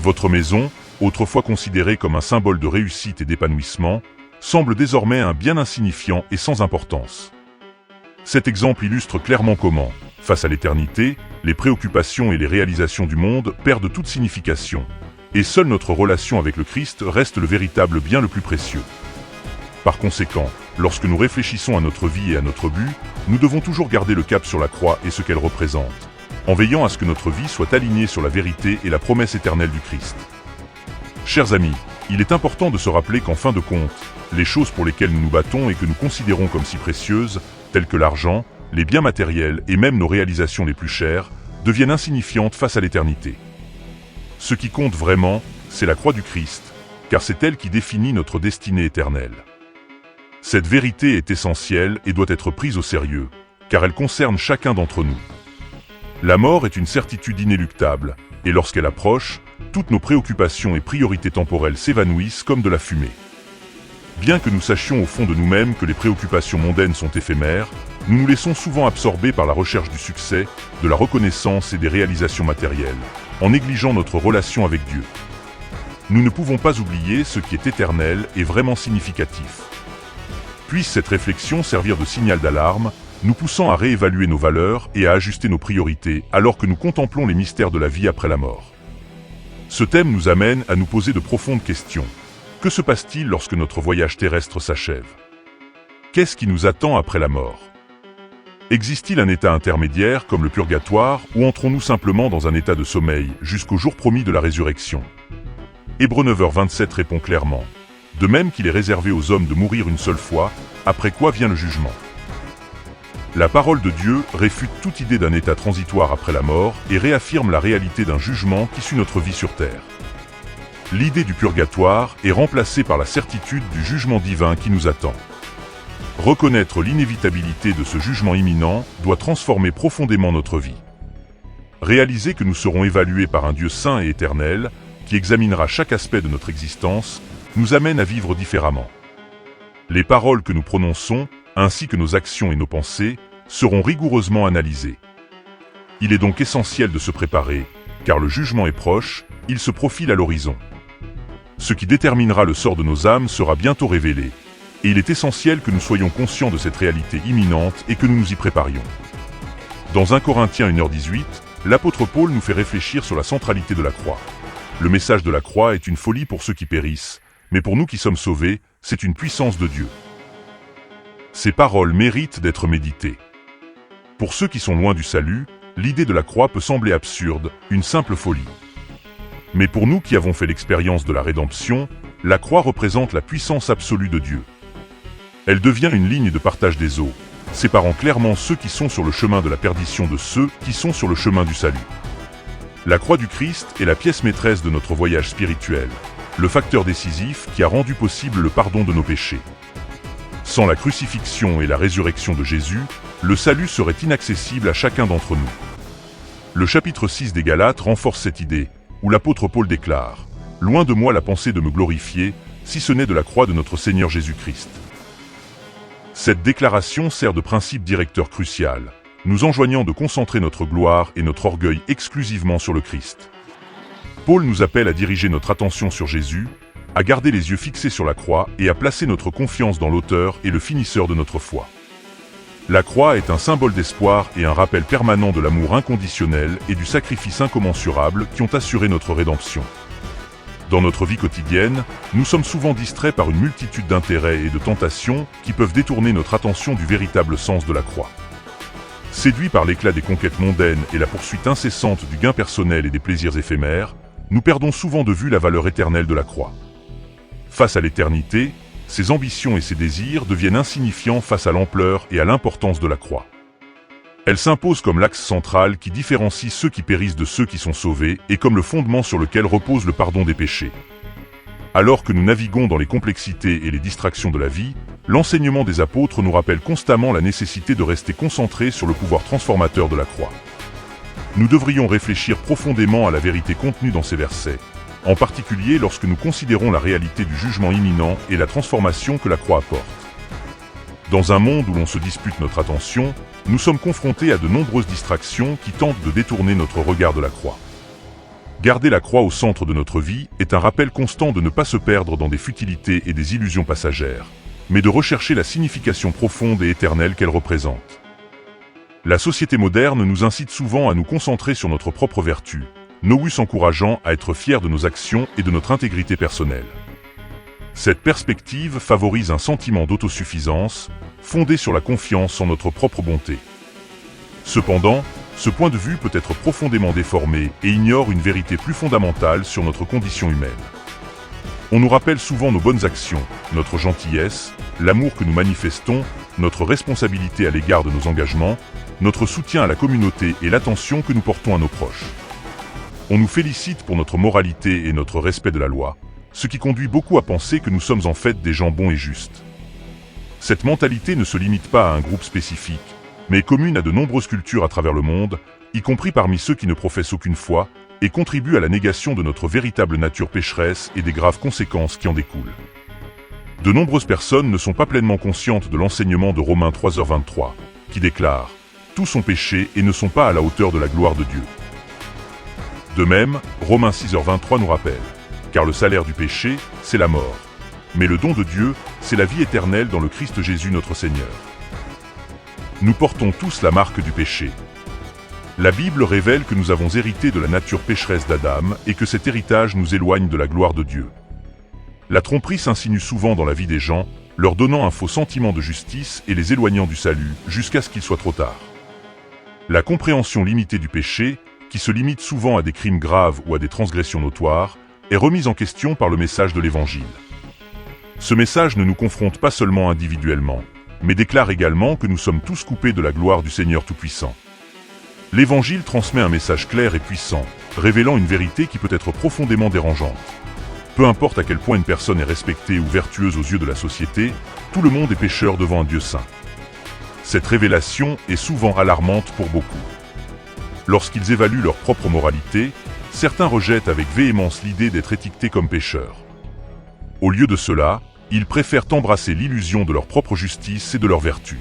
Votre maison, autrefois considérée comme un symbole de réussite et d'épanouissement, semble désormais un bien insignifiant et sans importance. Cet exemple illustre clairement comment, face à l'éternité, les préoccupations et les réalisations du monde perdent toute signification, et seule notre relation avec le Christ reste le véritable bien le plus précieux. Par conséquent, lorsque nous réfléchissons à notre vie et à notre but, nous devons toujours garder le cap sur la croix et ce qu'elle représente, en veillant à ce que notre vie soit alignée sur la vérité et la promesse éternelle du Christ. Chers amis, il est important de se rappeler qu'en fin de compte, les choses pour lesquelles nous nous battons et que nous considérons comme si précieuses, telles que l'argent, les biens matériels et même nos réalisations les plus chères, deviennent insignifiantes face à l'éternité. Ce qui compte vraiment, c'est la croix du Christ, car c'est elle qui définit notre destinée éternelle. Cette vérité est essentielle et doit être prise au sérieux, car elle concerne chacun d'entre nous. La mort est une certitude inéluctable, et lorsqu'elle approche, toutes nos préoccupations et priorités temporelles s'évanouissent comme de la fumée. Bien que nous sachions au fond de nous-mêmes que les préoccupations mondaines sont éphémères, nous nous laissons souvent absorber par la recherche du succès, de la reconnaissance et des réalisations matérielles, en négligeant notre relation avec Dieu. Nous ne pouvons pas oublier ce qui est éternel et vraiment significatif. Puisse cette réflexion servir de signal d'alarme, nous poussant à réévaluer nos valeurs et à ajuster nos priorités alors que nous contemplons les mystères de la vie après la mort. Ce thème nous amène à nous poser de profondes questions. Que se passe-t-il lorsque notre voyage terrestre s'achève? Qu'est-ce qui nous attend après la mort? Existe-t-il un état intermédiaire comme le purgatoire ou entrons-nous simplement dans un état de sommeil jusqu'au jour promis de la résurrection? Hébreux 9h27 répond clairement. De même qu'il est réservé aux hommes de mourir une seule fois, après quoi vient le jugement. La parole de Dieu réfute toute idée d'un état transitoire après la mort et réaffirme la réalité d'un jugement qui suit notre vie sur terre. L'idée du purgatoire est remplacée par la certitude du jugement divin qui nous attend. Reconnaître l'inévitabilité de ce jugement imminent doit transformer profondément notre vie. Réaliser que nous serons évalués par un Dieu saint et éternel, qui examinera chaque aspect de notre existence, nous amène à vivre différemment. Les paroles que nous prononçons, ainsi que nos actions et nos pensées, seront rigoureusement analysées. Il est donc essentiel de se préparer, car le jugement est proche, il se profile à l'horizon. Ce qui déterminera le sort de nos âmes sera bientôt révélé, et il est essentiel que nous soyons conscients de cette réalité imminente et que nous nous y préparions. Dans 1 Corinthiens 1h18, l'apôtre Paul nous fait réfléchir sur la centralité de la croix. Le message de la croix est une folie pour ceux qui périssent, mais pour nous qui sommes sauvés, c'est une puissance de Dieu. Ces paroles méritent d'être méditées. Pour ceux qui sont loin du salut, l'idée de la croix peut sembler absurde, une simple folie. Mais pour nous qui avons fait l'expérience de la rédemption, la croix représente la puissance absolue de Dieu. Elle devient une ligne de partage des eaux, séparant clairement ceux qui sont sur le chemin de la perdition de ceux qui sont sur le chemin du salut. La croix du Christ est la pièce maîtresse de notre voyage spirituel, le facteur décisif qui a rendu possible le pardon de nos péchés. Sans la crucifixion et la résurrection de Jésus, le salut serait inaccessible à chacun d'entre nous. Le chapitre 6 des Galates renforce cette idée, où l'apôtre Paul déclare « Loin de moi la pensée de me glorifier, si ce n'est de la croix de notre Seigneur Jésus-Christ. » Cette déclaration sert de principe directeur crucial, nous enjoignant de concentrer notre gloire et notre orgueil exclusivement sur le Christ. Paul nous appelle à diriger notre attention sur Jésus, à garder les yeux fixés sur la croix et à placer notre confiance dans l'auteur et le finisseur de notre foi. La croix est un symbole d'espoir et un rappel permanent de l'amour inconditionnel et du sacrifice incommensurable qui ont assuré notre rédemption. Dans notre vie quotidienne, nous sommes souvent distraits par une multitude d'intérêts et de tentations qui peuvent détourner notre attention du véritable sens de la croix. Séduits par l'éclat des conquêtes mondaines et la poursuite incessante du gain personnel et des plaisirs éphémères, nous perdons souvent de vue la valeur éternelle de la croix. Face à l'éternité, ses ambitions et ses désirs deviennent insignifiants face à l'ampleur et à l'importance de la croix. Elle s'impose comme l'axe central qui différencie ceux qui périssent de ceux qui sont sauvés et comme le fondement sur lequel repose le pardon des péchés. Alors que nous naviguons dans les complexités et les distractions de la vie, l'enseignement des apôtres nous rappelle constamment la nécessité de rester concentrés sur le pouvoir transformateur de la croix. Nous devrions réfléchir profondément à la vérité contenue dans ces versets, en particulier lorsque nous considérons la réalité du jugement imminent et la transformation que la croix apporte. Dans un monde où l'on se dispute notre attention, nous sommes confrontés à de nombreuses distractions qui tentent de détourner notre regard de la croix. Garder la croix au centre de notre vie est un rappel constant de ne pas se perdre dans des futilités et des illusions passagères, mais de rechercher la signification profonde et éternelle qu'elle représente. La société moderne nous incite souvent à nous concentrer sur notre propre vertu, nous encourageant à être fiers de nos actions et de notre intégrité personnelle. Cette perspective favorise un sentiment d'autosuffisance, fondé sur la confiance en notre propre bonté. Cependant, ce point de vue peut être profondément déformé et ignore une vérité plus fondamentale sur notre condition humaine. On nous rappelle souvent nos bonnes actions, notre gentillesse, l'amour que nous manifestons, notre responsabilité à l'égard de nos engagements, notre soutien à la communauté et l'attention que nous portons à nos proches. On nous félicite pour notre moralité et notre respect de la loi, ce qui conduit beaucoup à penser que nous sommes en fait des gens bons et justes. Cette mentalité ne se limite pas à un groupe spécifique, mais est commune à de nombreuses cultures à travers le monde, y compris parmi ceux qui ne professent aucune foi, et contribue à la négation de notre véritable nature pécheresse et des graves conséquences qui en découlent. De nombreuses personnes ne sont pas pleinement conscientes de l'enseignement de Romains 3h23, qui déclare « Tous ont péché et ne sont pas à la hauteur de la gloire de Dieu ». De même, Romains 6h23 nous rappelle « Car le salaire du péché, c'est la mort. Mais le don de Dieu, c'est la vie éternelle dans le Christ Jésus notre Seigneur. » Nous portons tous la marque du péché. La Bible révèle que nous avons hérité de la nature pécheresse d'Adam et que cet héritage nous éloigne de la gloire de Dieu. La tromperie s'insinue souvent dans la vie des gens, leur donnant un faux sentiment de justice et les éloignant du salut jusqu'à ce qu'il soit trop tard. La compréhension limitée du péché, qui se limite souvent à des crimes graves ou à des transgressions notoires, est remise en question par le message de l'Évangile. Ce message ne nous confronte pas seulement individuellement, mais déclare également que nous sommes tous coupés de la gloire du Seigneur Tout-Puissant. L'Évangile transmet un message clair et puissant, révélant une vérité qui peut être profondément dérangeante. Peu importe à quel point une personne est respectée ou vertueuse aux yeux de la société, tout le monde est pécheur devant un Dieu saint. Cette révélation est souvent alarmante pour beaucoup. Lorsqu'ils évaluent leur propre moralité, certains rejettent avec véhémence l'idée d'être étiquetés comme pécheurs. Au lieu de cela, ils préfèrent embrasser l'illusion de leur propre justice et de leur vertu.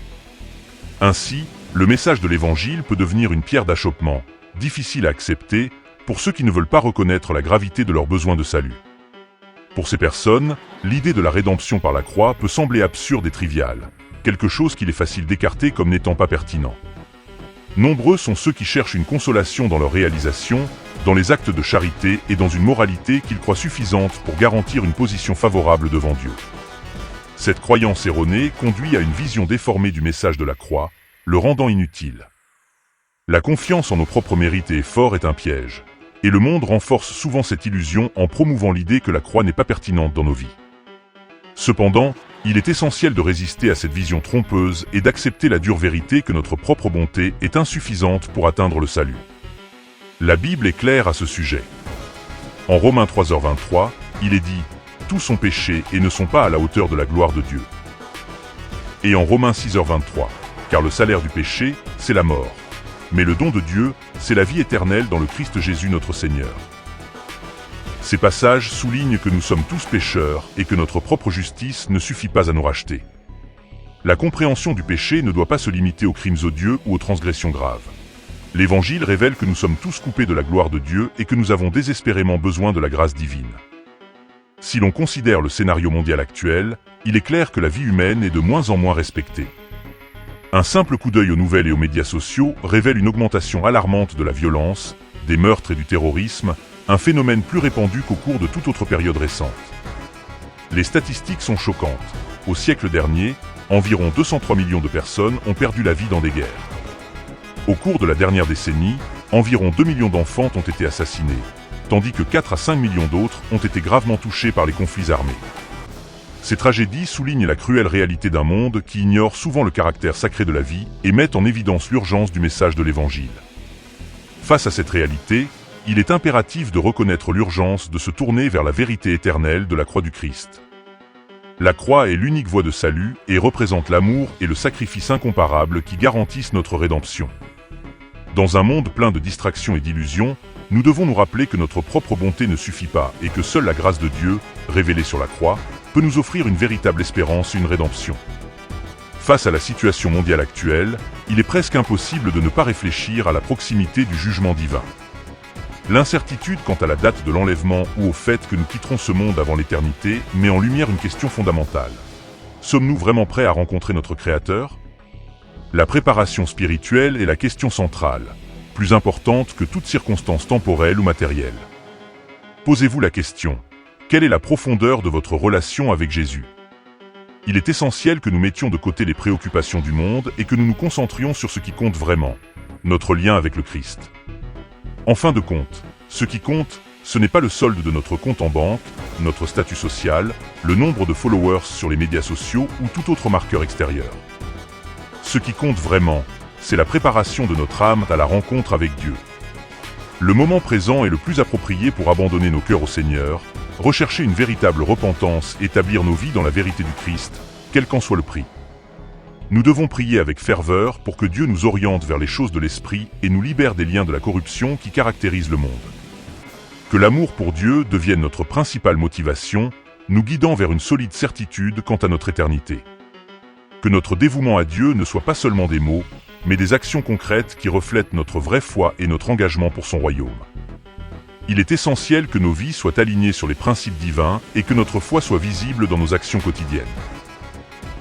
Ainsi, le message de l'Évangile peut devenir une pierre d'achoppement, difficile à accepter, pour ceux qui ne veulent pas reconnaître la gravité de leur besoin de salut. Pour ces personnes, l'idée de la rédemption par la croix peut sembler absurde et triviale, quelque chose qu'il est facile d'écarter comme n'étant pas pertinent. Nombreux sont ceux qui cherchent une consolation dans leur réalisation, dans les actes de charité et dans une moralité qu'ils croient suffisante pour garantir une position favorable devant Dieu. Cette croyance erronée conduit à une vision déformée du message de la croix, le rendant inutile. La confiance en nos propres mérites et efforts est un piège, et le monde renforce souvent cette illusion en promouvant l'idée que la croix n'est pas pertinente dans nos vies. Cependant, il est essentiel de résister à cette vision trompeuse et d'accepter la dure vérité que notre propre bonté est insuffisante pour atteindre le salut. La Bible est claire à ce sujet. En Romains 3h23, il est dit « Tous ont péché et ne sont pas à la hauteur de la gloire de Dieu ». Et en Romains 6h23, « Car le salaire du péché, c'est la mort. Mais le don de Dieu, c'est la vie éternelle dans le Christ Jésus notre Seigneur. » Ces passages soulignent que nous sommes tous pécheurs et que notre propre justice ne suffit pas à nous racheter. La compréhension du péché ne doit pas se limiter aux crimes odieux ou aux transgressions graves. L'Évangile révèle que nous sommes tous coupés de la gloire de Dieu et que nous avons désespérément besoin de la grâce divine. Si l'on considère le scénario mondial actuel, il est clair que la vie humaine est de moins en moins respectée. Un simple coup d'œil aux nouvelles et aux médias sociaux révèle une augmentation alarmante de la violence, des meurtres et du terrorisme, un phénomène plus répandu qu'au cours de toute autre période récente. Les statistiques sont choquantes. Au siècle dernier, environ 203 millions de personnes ont perdu la vie dans des guerres. Au cours de la dernière décennie, environ 2 millions d'enfants ont été assassinés, tandis que 4 à 5 millions d'autres ont été gravement touchés par les conflits armés. Ces tragédies soulignent la cruelle réalité d'un monde qui ignore souvent le caractère sacré de la vie et met en évidence l'urgence du message de l'Évangile. Face à cette réalité, il est impératif de reconnaître l'urgence de se tourner vers la vérité éternelle de la croix du Christ. La croix est l'unique voie de salut et représente l'amour et le sacrifice incomparable qui garantissent notre rédemption. Dans un monde plein de distractions et d'illusions, nous devons nous rappeler que notre propre bonté ne suffit pas et que seule la grâce de Dieu, révélée sur la croix, peut nous offrir une véritable espérance et une rédemption. Face à la situation mondiale actuelle, il est presque impossible de ne pas réfléchir à la proximité du jugement divin. L'incertitude quant à la date de l'enlèvement ou au fait que nous quitterons ce monde avant l'éternité met en lumière une question fondamentale. Sommes-nous vraiment prêts à rencontrer notre Créateur ? La préparation spirituelle est la question centrale, plus importante que toute circonstance temporelle ou matérielle. Posez-vous la question, quelle est la profondeur de votre relation avec Jésus ? Il est essentiel que nous mettions de côté les préoccupations du monde et que nous nous concentrions sur ce qui compte vraiment, notre lien avec le Christ. En fin de compte, ce qui compte, ce n'est pas le solde de notre compte en banque, notre statut social, le nombre de followers sur les médias sociaux ou tout autre marqueur extérieur. Ce qui compte vraiment, c'est la préparation de notre âme à la rencontre avec Dieu. Le moment présent est le plus approprié pour abandonner nos cœurs au Seigneur, rechercher une véritable repentance et établir nos vies dans la vérité du Christ, quel qu'en soit le prix. Nous devons prier avec ferveur pour que Dieu nous oriente vers les choses de l'esprit et nous libère des liens de la corruption qui caractérisent le monde. Que l'amour pour Dieu devienne notre principale motivation, nous guidant vers une solide certitude quant à notre éternité. Que notre dévouement à Dieu ne soit pas seulement des mots, mais des actions concrètes qui reflètent notre vraie foi et notre engagement pour son royaume. Il est essentiel que nos vies soient alignées sur les principes divins et que notre foi soit visible dans nos actions quotidiennes.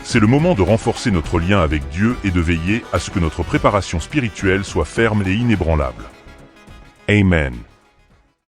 C'est le moment de renforcer notre lien avec Dieu et de veiller à ce que notre préparation spirituelle soit ferme et inébranlable. Amen.